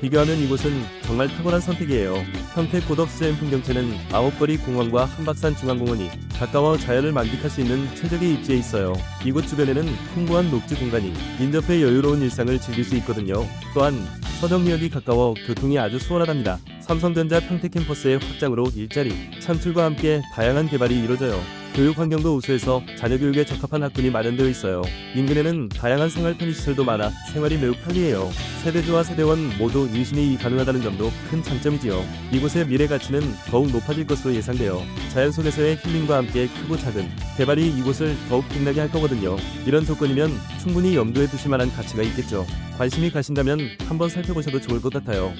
비교하면 이곳은 정말 탁월한 선택이에요. 평택 고덕수자연 풍경채는 아홉거리 공원과 한박산 중앙공원이 가까워 자연을 만끽할 수 있는 최적의 입지에 있어요. 이곳 주변에는 풍부한 녹지 공간이 인접해 여유로운 일상을 즐길 수 있거든요. 또한 서정리역이 가까워 교통이 아주 수월하답니다. 삼성전자 평택 캠퍼스의 확장으로 일자리, 창출과 함께 다양한 개발이 이루어져요. 교육 환경도 우수해서 자녀 교육에 적합한 학군이 마련되어 있어요. 인근에는 다양한 생활 편의시설도 많아 생활이 매우 편리해요. 세대주와 세대원 모두 인신이 가능하다는 점도 큰 장점이지요. 이곳의 미래 가치는 더욱 높아질 것으로 예상돼요. 자연 속에서의 힐링과 함께 크고 작은 개발이 이곳을 더욱 빛나게 할 거거든요. 이런 조건이면 충분히 염두에 두실 만한 가치가 있겠죠. 관심이 가신다면 한번 살펴보셔도 좋을 것 같아요.